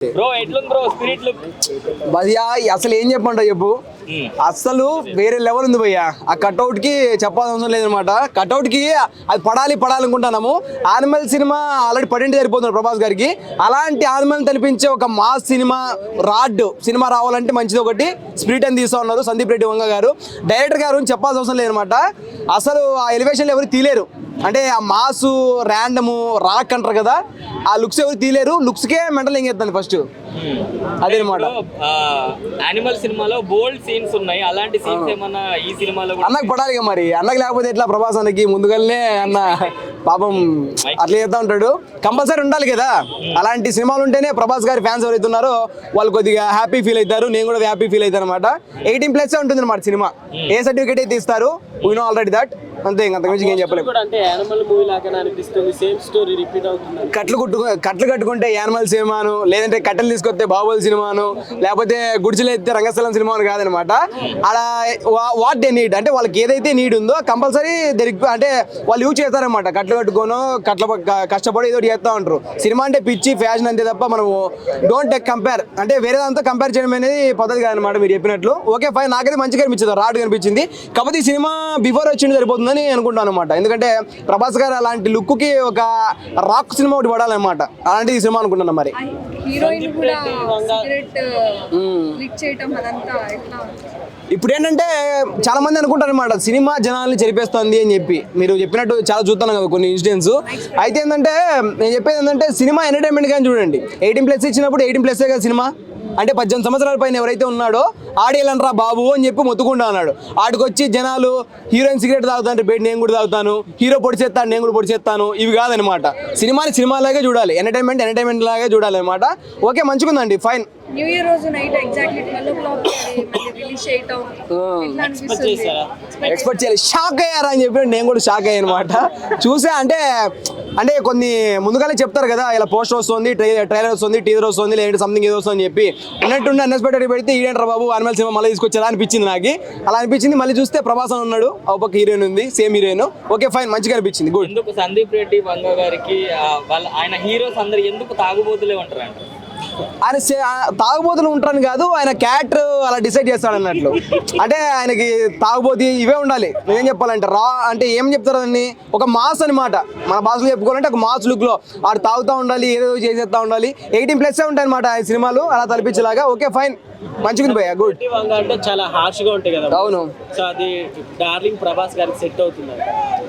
Bro ఎట్లుంది bro spirit look భయ్యా అసలు ఏం చెప్పంటావు చెప్పు. అసలు వేరే లెవెల్ ఉంది భయ్యా. ఆ కట్అవుట్ కి చెప్పాల్సిన అవసరం లేదనమాట. కట్అవుట్ కి అది పడాలి అనుకుంటున్నాము. యానిమల్ సినిమా ఆల్రెడీ పడింటి సరిపోతుంది ప్రభాస్ గారికి. అలాంటి యానిమల్ తనిపించే ఒక మాస్ సినిమా సినిమా రావాలంటే మంచిది ఒకటి స్పిరిట్ అని తీస్తా ఉన్నారు సందీప్ రెడ్డి వంగ గారు. డైరెక్టర్ గారు చెప్పాల్సిన అవసరం లేదనమాట. అసలు ఆ ఎలివేషన్లు ఎవరు తీలేరు. అంటే ఆ మాసు ర్యాండము రాక్ అంటారు కదా, ఆ లుక్స్ ఎవరు తీలేరు. లుక్స్కే మెంటల్ ఎంగేస్తుంది ఫస్ట్. అదేనమాట. యానిమల్ సినిమాలో బోల్డ్ సీన్స్ ఉన్నాయి. అలాంటి సీన్స్ ఏమన్నా ఈ సినిమాలో అన్నకు పడాలి మరి. అన్నకు లేకపోతే ఎట్లా ప్రభాస్ అన్నకి ముందుగానే అన్న పాపం అట్లా చేస్తూ ఉంటాడు. కంపల్సరీ ఉండాలి కదా. అలాంటి సినిమాలు ఉంటేనే ప్రభాస్ గారి ఫ్యాన్స్ ఎవరైతే ఉన్నారో వాళ్ళు కొద్దిగా హ్యాపీ ఫీల్ అవుతారు. నేను కూడా హ్యాపీ ఫీల్ అవుతాను అనమాట. 18+ ఉంటుంది అనమాట సినిమా. ఏ సర్టిఫికేట్ అయితే ఇస్తారు వీ నో ఆల్రెడీ దట్. అంతే, ఇంక అంతకు మించి ఏం చెప్పలేము. కట్లు కట్టుకుంటే యానిమల్ సినిమాను, లేదంటే కట్టెలు తీసుకొస్తే బాహుబలి సినిమాను, లేకపోతే గుడిచెలు ఎత్తే రంగస్థలం సినిమాను కాదనమాట. అలా వాట్ దే నీడ్ అంటే వాళ్ళకి ఏదైతే నీడ్ ఉందో కంపల్సరీ అంటే వాళ్ళు యూజ్ చేస్తారనమాట. కట్లు కట్టుకోను కష్టపడి ఏదో చేస్తూ ఉంటారు. సినిమా అంటే పిచ్చి ఫ్యాషన్ అంతే తప్ప మనం డోంట్ కంపేర్ అంటే వేరే దాంతో కంపేర్ చేయడం అనేది పద్ధతి కాదనమాట. మీరు చెప్పినట్లు ఓకే ఫైన్, నాకైతే మంచిగా అనిపించింది, రాడ్ కనిపించింది. కాకపోతే ఈ సినిమా బిఫోర్ వచ్చింది సరిపోతుందని అనుకుంటాను అనమాట. ఎందుకంటే ప్రభాస్ గారు అలాంటి లుక్ కి ఒక రాక్ సినిమా ఒకటి పడాలన్నమాట. అలాంటి ఈ సినిమా అనుకుంటున్నాను. మరి ఇప్పుడు ఏంటంటే చాలా మంది అనుకుంటారు అనమాట సినిమా జనాల్ని చెరిపేస్తుంది అని చెప్పి. మీరు చెప్పినట్టు చాలా చూస్తున్నాం కదా కొన్ని ఇన్సిడెంట్స్. అయితే ఏంటంటే నేను చెప్పేది ఏంటంటే సినిమా ఎంటర్టైన్మెంట్ కానీ చూడండి. 18+ ఇచ్చినప్పుడు 18+ కదా సినిమా. అంటే 18 సంవత్సరాల పైన ఎవరైతే ఉన్నాడో ఆడేయాలనరా బాబు అని చెప్పి మొత్తుకుంటా అన్నాడు. ఆడికొచ్చి జనాలు హీరోయిన్ సిగరెట్ తాగుతాను బయట నేను కూడా తాగుతాను, హీరో పొడిచేస్తాను నేను కూడా పొడిచేస్తాను, ఇవి కాదనమాట. సినిమాని సినిమాలాగే చూడాలి, ఎంటర్టైన్మెంట్ లాగే చూడాలి అనమాట. ఓకే మంచిగుందండి, ఫైన్. న్యూ ఇయర్ రోజు నైట్ ఎగ్జాక్ట్లీ 12 o'clock రిలీజ్ చేయటం ఎక్స్పెక్ట్ చేయాలి. షాక్ అయ్యారా అని చెప్పి నేను కూడా షాక్ అయ్యాను అనమాట. చూసా అంటే కొన్ని ముందుగానే చెప్తారు కదా, ఇలా పోస్టర్ వస్తుంది, ట్రైలర్ వస్తుంది, టీజర్ వస్తుంది, లేదంటే సంథింగ్ ఏదో వస్తుంది అని చెప్పి. ఉన్నట్టుండి అన్ఎక్స్పెక్టెడ్ పెడితే ఈడేంటారా బాబు యానిమల్ సినిమా మళ్ళీ తీసుకొచ్చేలా అనిపించింది నాకు. అలా అనిపించింది. మళ్ళీ చూస్తే ప్రభాస్ అని ఉన్నాడు, ఆ పక్క హీరోయిన్ ఉంది, సేమ్ హీరోయిన్. ఓకే ఫైన్, మంచిగా అనిపించింది, గుడ్. ఎందుకు సందీప్ రెడ్డి వంగ గారికి ఆయన హీరోస్ అందరు ఎందుకు తాగుబోతులే ఉంటారు అంటే ఆయన తాగుబోతులు ఉంటారని కాదు, ఆయన క్యారెక్టర్ అలా డిసైడ్ చేస్తాడు అన్నట్లు. అంటే ఆయనకి తాగుబోతు ఇవే ఉండాలి. నేనేం చెప్పాలంటే అంటే ఏం చెప్తారు దాన్ని, ఒక మాస్ అనమాట. మన భాషలో చెప్పుకోవాలంటే ఒక మాస్ లుక్ లో ఆడు తాగుతూ ఉండాలి, ఏదో చేసేస్తా ఉండాలి. 18+ ఉంటాయి అనమాట ఆయన సినిమాలు అలా తలపించేలాగా. ఓకే ఫైన్, మంచిగా భయ్యా, గుడ్. అంటే చాలా హార్ష్ గా ఉంటాయి కదా. అవును, సో అది డార్లింగ్ ప్రభాస్ గారికి సెట్ అవుతుంది.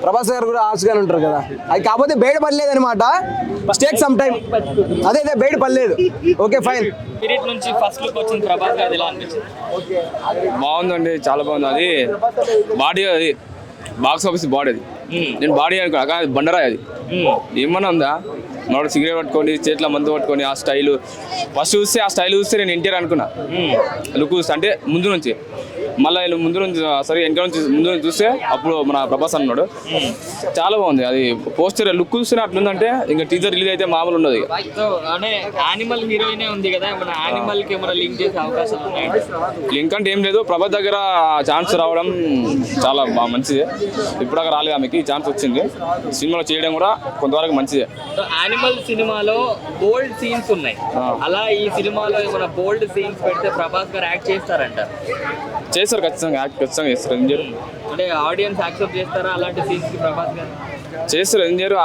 ప్రభాస్ గారు కూడా హార్ష్ గానే ఉంటారు కదా. అది కాకపోతే బయట పడలేదు అనమాట. Stake some time. అదే బయట పడలేదు. Okay fine. స్పిరిట్ నుంచి ఫస్ట్ లుక్ వచ్చింది ప్రభాస్ గారు, ఎలా అనిపించింది? బాగుందండి, చాలా బాగుంది. అది బాడీ, అది బాక్స్ ఆఫీస్ బాడీ. అది నేను బాడీ అనుకున్నా కానీ బండరాయి. అది ఏమన్నా ఉందా? మనోడు సిగరెట్ పట్టుకొని చేతిలో మందు పట్టుకొని ఆ స్టైలు ఫస్ట్ చూస్తే నేను ఎన్టీఆర్ అనుకున్నా. లుక్ చూస్తే అంటే ముందు నుంచి, మళ్ళీ ముందు నుంచి సరే వెనక నుంచి ముందు నుంచి చూస్తే అప్పుడు మన ప్రభాస్ అన్నాడు. చాలా బాగుంది. అది పోస్టర్ లుక్ చూస్తే అట్లుందంటే ఇంకా టీజర్ రిలీజ్ అయితే మామూలు ఉండదు. అంటే యానిమల్ హీరోయిన్ ఉంది కదా, మన యానిమల్ కి ఏమైనా లింక్ చేసే అవకాశాలు ఉన్నాయి? లింక్ అంటే ఏం లేదు. ప్రభాస్ దగ్గర ఛాన్స్ రావడం చాలా బాగా మంచిదే. ఇప్పుడు దాకా రాలేదు ఆమెకి, ఈ ఛాన్స్ వచ్చింది. సినిమాలో చేయడం కూడా కొంతవరకు మంచిదే. యానిమల్ సినిమాలో బోల్డ్ సీన్స్ ఉన్నాయి. అలా ఈ సినిమాలో ఏమైనా బోల్డ్ సీన్స్ పెడితే ప్రభాస్ గారు యాక్ట్ చేస్తారంట? చేస్తారు, ఖచ్చితంగా చేస్తారు. ఏం చేయరు అంటే ఆడియన్స్ యాక్సెప్ట్ చేస్తారా అలాంటి సీన్స్ కి ప్రభాస్ గారు? చేస్తారు, ఏం చేయరు.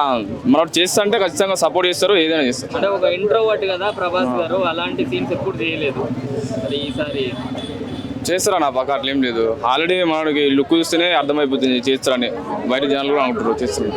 మనం చేస్తా అంటే ఖచ్చితంగా సపోర్ట్ చేస్తారు, ఏదైనా చేస్తారు. అంటే ఒక ఇంట్రోవర్ట్ కదా ప్రభాస్ గారు, అలాంటి సీన్స్ ఎప్పుడు చేయలేదు, అది ఈసారి చేస్తారా? నా పక్క అట్లేం లేదు. ఆల్రెడీ మనకి లుక్ చూస్తేనే అర్థమైపోతుంది చేస్తారని. బయట జనాలు కూడా అంటారు చేస్తారు.